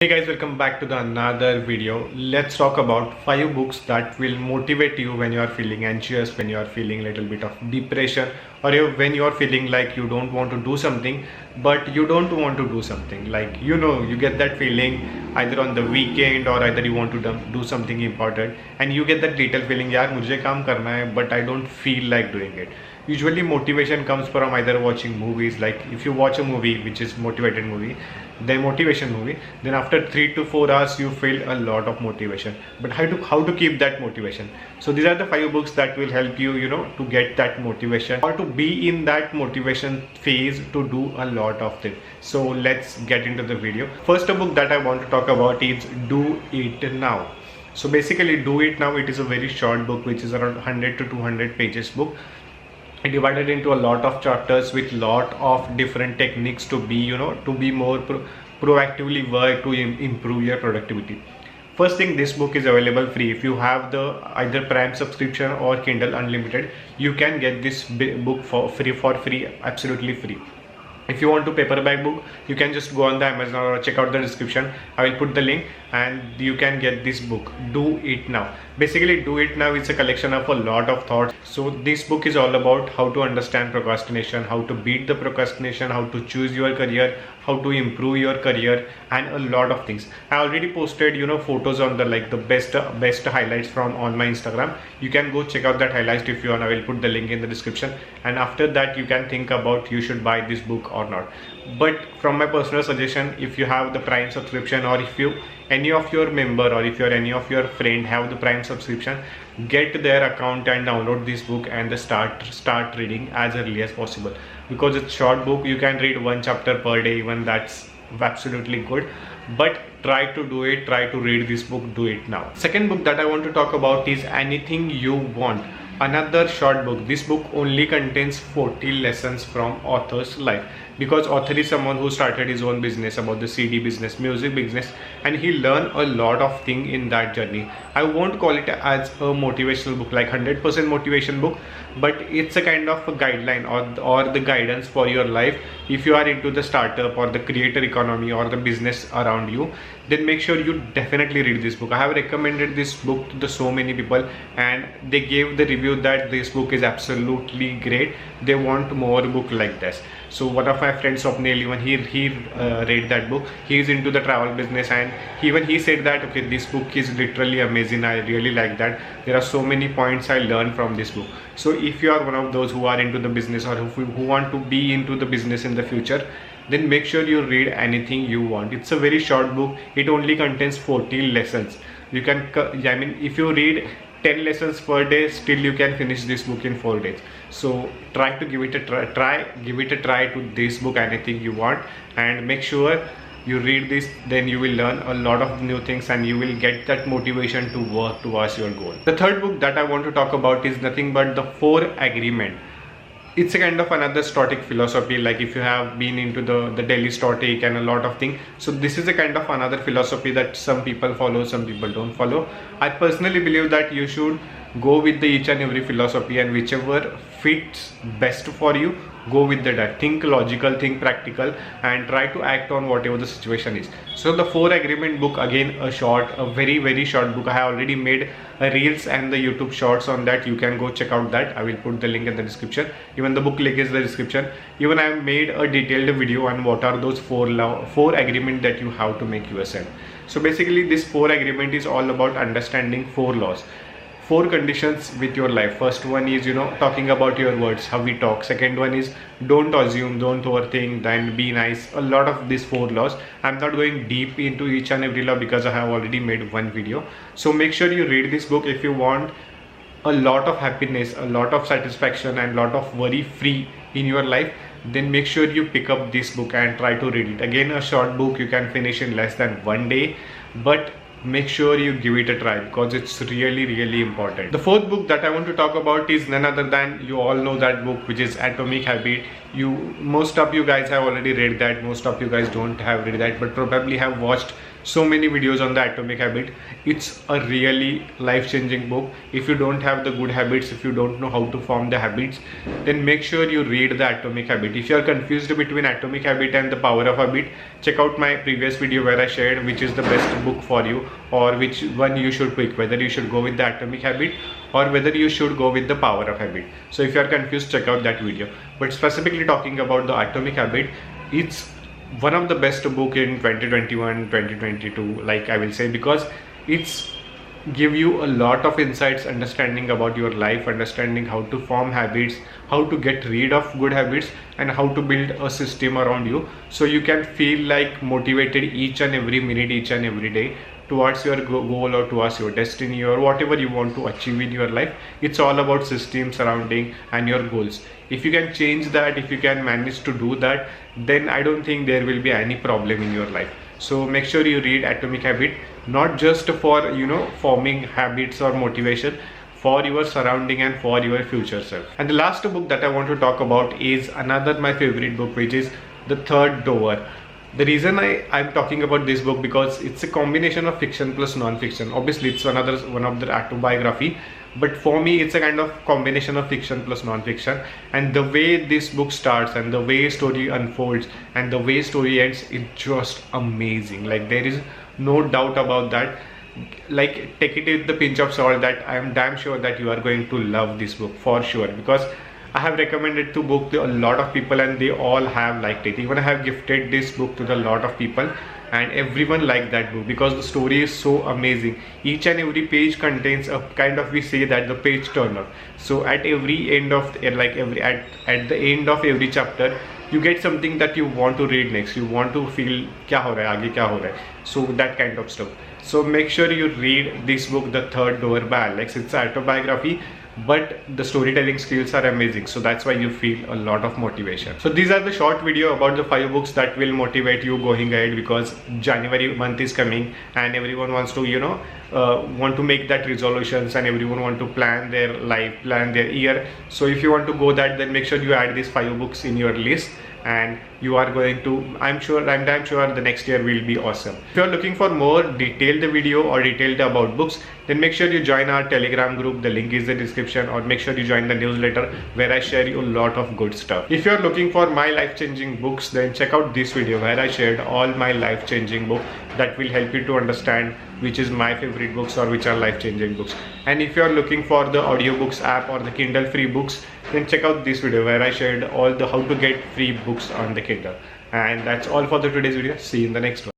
Hey guys, welcome back to the another video. Let's talk about 5 books that will motivate you when you are feeling anxious, when you are feeling a little bit of depression, or when you are feeling like you don't want to do something, but you don't want to do something. Like, you get that feeling either on the weekend or either you want to do something important and you get that little feeling, yaar mujhe kaam karna hai, but I don't feel like doing it. Usually motivation comes from either watching movies, like if you watch a movie which is motivated movie, the motivation movie, then after 3 to 4 hours you feel a lot of motivation. But how to keep that motivation? So these are the 5 books that will help you to get that motivation or to be in that motivation phase to do a lot of things. So let's get into the video. First book that I want to talk about is Do It Now. So basically Do It Now, it is a very short book which is around 100 to 200 pages book, divided into a lot of chapters with lot of different techniques to be to be more proactively work to improve your productivity. First thing, this book is available free. If you have the either Prime subscription or Kindle Unlimited, you can get this book for free, absolutely free. If you want to paperback book, you can just go on the Amazon or check out the description. I will put the link and you can get this book, Do It Now. Basically Do It Now is a collection of a lot of thoughts. So this book is all about how to understand procrastination, how to beat the procrastination, how to choose your career, how to improve your career, and a lot of things. I already posted photos on the the best highlights from on my Instagram. You can go check out that highlights if you want. I will put the link in the description, and after that you can think about you should buy this book or not. But from my personal suggestion, if you have the Prime subscription, or if you any of your member, or if you're any of your friend have the Prime subscription, get their account and download this book and start reading as early as possible, because it's short book. You can read 1 chapter per day, even that's absolutely good. But try to do it, try to read this book, Do It Now. Second book that I want to talk about is Anything You Want, another short book. This book only contains 40 lessons from author's life, because author is someone who started his own business about the CD business, music business, and he learned a lot of things in that journey. I won't call it as a motivational book, like 100% motivation book, but it's a kind of a guideline or the guidance for your life. If you are into the startup or the creator economy or the business around you, then make sure you definitely read this book. I have recommended this book to so many people and they gave the review that this book is absolutely great. They want more book like this. So one of my friends, Swapnil, even he read that book. He is into the travel business, and even he said that okay, this book is literally amazing. I really like that. There are so many points I learned from this book. So if you are one of those who are into the business, or who want to be into the business in the future, then make sure you read Anything You Want. It's a very short book. It only contains 40 lessons. You can, I mean, if you read 10 lessons per day, still you can finish this book in 4 days. So try to give it a try to this book, Anything You Want, and make sure you read this. Then you will learn a lot of new things and you will get that motivation to work towards your goal. The third book that I want to talk about is nothing but The 4 Agreement. It's a kind of another Stoic philosophy, like if you have been into the Delhi Stoic and a lot of things. So this is a kind of another philosophy that some people follow, some people don't follow. I personally believe that you should go with each and every philosophy, and whichever fits best for you, go with that. Think logical, think practical, and try to act on whatever the situation is. So the 4 Agreement book, again a very short book. I have already made a reels and the YouTube shorts on that. You can go check out that. I will put the link in the description. Even the book link is in the description. Even I have made a detailed video on what are those 4 agreement that you have to make yourself. So basically this 4 Agreement is all about understanding 4 laws, 4 conditions with your life. First one is talking about your words, how we talk. Second one is don't assume, don't overthink, then be nice. A lot of these 4 laws. I'm not going deep into each and every law because I have already made one video. So make sure you read this book if you want a lot of happiness, a lot of satisfaction, and a lot of worry free in your life. Then make sure you pick up this book and try to read it. Again, a short book, you can finish in less than 1 day, but make sure you give it a try because it's really important. The 4th book that I want to talk about is none other than, you all know that book, which is Atomic Habit. Most of you guys have already read that. Most of you guys don't have read that, but probably have watched so many videos on the Atomic Habit. It's a really life-changing book. If you don't have the good habits, if you don't know how to form the habits, then make sure you read the Atomic Habit. If you are confused between Atomic Habit and the Power of Habit, check out my previous video where I shared which is the best book for you, or which one you should pick, whether you should go with the Atomic Habit or whether you should go with the Power of Habit. So if you are confused, check out that video. But specifically talking about the Atomic Habit, it's one of the best book in 2021 2022, like I will say, because it's give you a lot of insights, understanding about your life, understanding how to form habits, how to get rid of good habits, and how to build a system around you so you can feel like motivated each and every minute, each and every day towards your goal or towards your destiny or whatever you want to achieve in your life. It's all about system surrounding and your goals. If you can change that, if you can manage to do that, then I don't think there will be any problem in your life. So make sure you read Atomic Habit, not just for forming habits or motivation, for your surrounding and for your future self. And the last book that I want to talk about is another my favorite book, which is The Third Door. The reason I'm talking about this book because it's a combination of fiction plus non-fiction. Obviously it's one of the autobiography, but for me it's a kind of combination of fiction plus non-fiction. And the way this book starts and the way story unfolds and the way story ends is just amazing. Like, there is no doubt about that. Like, take it with the pinch of salt that I am damn sure that you are going to love this book for sure, because I have recommended the book to a lot of people and they all have liked it. Even I have gifted this book to a lot of people and everyone liked that book because the story is so amazing. Each and every page contains a kind of, we say that, the page turner. So at every end of at the end of every chapter, you get something that you want to read next. You want to feel kya ho raha hai, aage kya ho raha hai. So that kind of stuff. So make sure you read this book, The Third Door by Alex. It's an autobiography, but the storytelling skills are amazing, so that's why you feel a lot of motivation. So these are the short video about the 5 books that will motivate you going ahead, because January month is coming and everyone wants to want to make that resolutions, and everyone want to plan their life, plan their year. So if you want to go that, then make sure you add these 5 books in your list, and you are going to, I'm damn sure the next year will be awesome. If you are looking for more detailed video or detailed about books, then make sure you join our Telegram group. The link is in the description, or make sure you join the newsletter where I share you a lot of good stuff. If you are looking for my life-changing books, then check out this video where I shared all my life-changing books that will help you to understand which is my favorite books or which are life-changing books. And if you are looking for the audiobooks app or the Kindle free books, then check out this video where I shared all the how to get free books on the Kindle. And that's all for the today's video. See you in the next one.